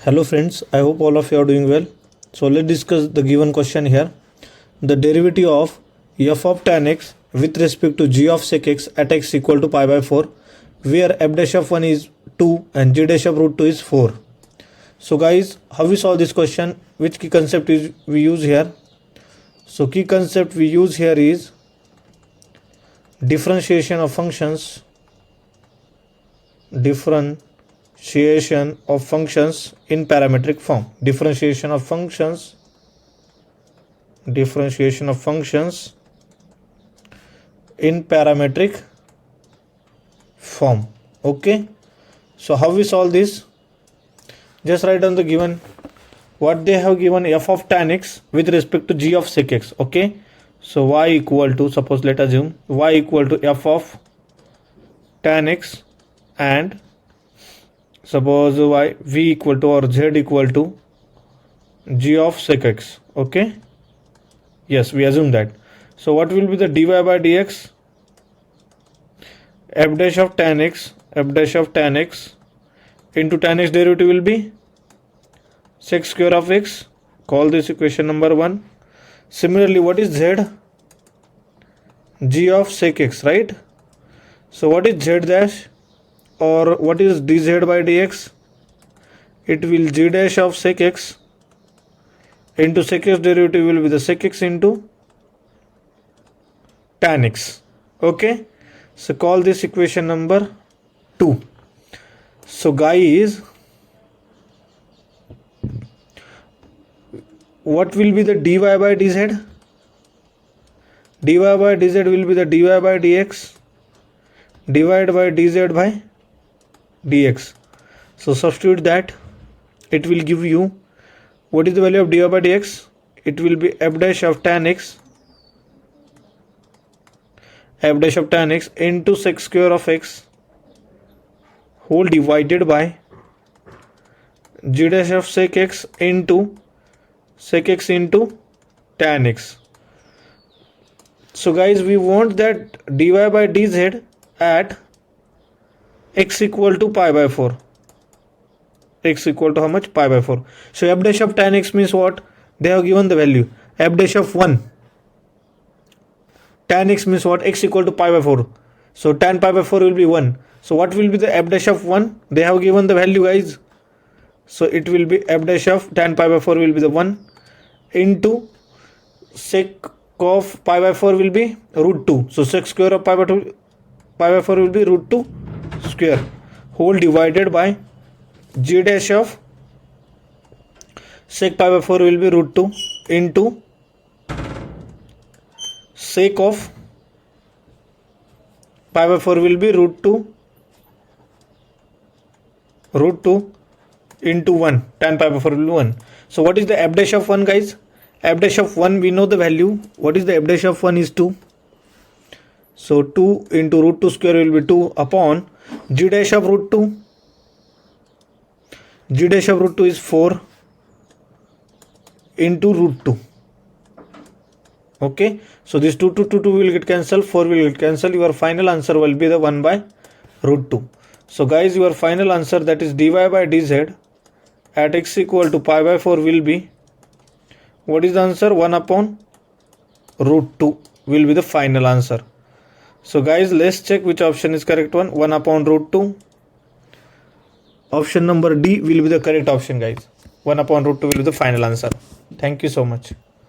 Hello friends, I hope all of you are doing well. So let's discuss the given question here. The derivative of f of tan x with respect to g of sec x at x equal to pi by 4, where f dash of 1 is 2 and g dash of root 2 is 4. So guys, how we solve this question? Which key concept is we use here? So key concept we use here is differentiation of functions. Differentiation of functions in parametric form. Differentiation of functions in parametric form. Okay, so how we solve this? Just write down the given what they have given, f of tan x with respect to g of sec x. Okay, so y equal to, suppose let us assume y equal to f of tan x and suppose y v equal to or z equal to g of sec x. Okay, yes, we assume that. So what will be the dy by dx? F dash of tan x into tan x derivative will be sec square of x. Call this equation number 1. Similarly, what is z? G of sec x, right? So what is z dash? Or what is dz by dx? It will g dash of sec x into sec x derivative will be the sec x into tan x. Okay, so call this equation number 2. So guys, what will be the dy by dz? Dy by dz will be the dy by dx divided by dz by dx. So substitute that, it will give you, what is the value of dy by dx? It will be f dash of tan x into sec square of x whole divided by g dash of sec x into tan x. So guys, we want that dy by dz at x equal to pi by 4. X equal to how much? Pi by 4. So f dash of tan x means what? They have given the value f dash of 1. Tan x means what? X equal to pi by 4. So tan pi by 4 will be 1. So what will be the f dash of 1? They have given the value, guys. So it will be f dash of tan pi by 4 will be the 1 into sec of pi by 4 will be root 2. So sec square of pi by 4 will be root 2 square whole divided by g dash of sec pi by 4 will be root 2 into sec of pi by 4 will be root 2 into 1. Tan pi by 4 will be 1. So what is the f dash of 1, guys? F dash of 1, we know the value. What is the f dash of 1 is 2. So 2 into root 2 square will be 2 upon g dash of root 2. G dash of root 2 is 4 into root 2. Okay, so this 2 will get cancelled, 4 will get cancelled. Your final answer will be the 1 by root 2. So guys, your final answer, that is dy by dz at x equal to pi by 4 will be, what is the answer? 1 upon root 2 will be the final answer. So guys, let's check which option is correct one. 1 upon root 2. Option number D will be the correct option, guys. 1 upon root 2 will be the final answer. Thank you so much.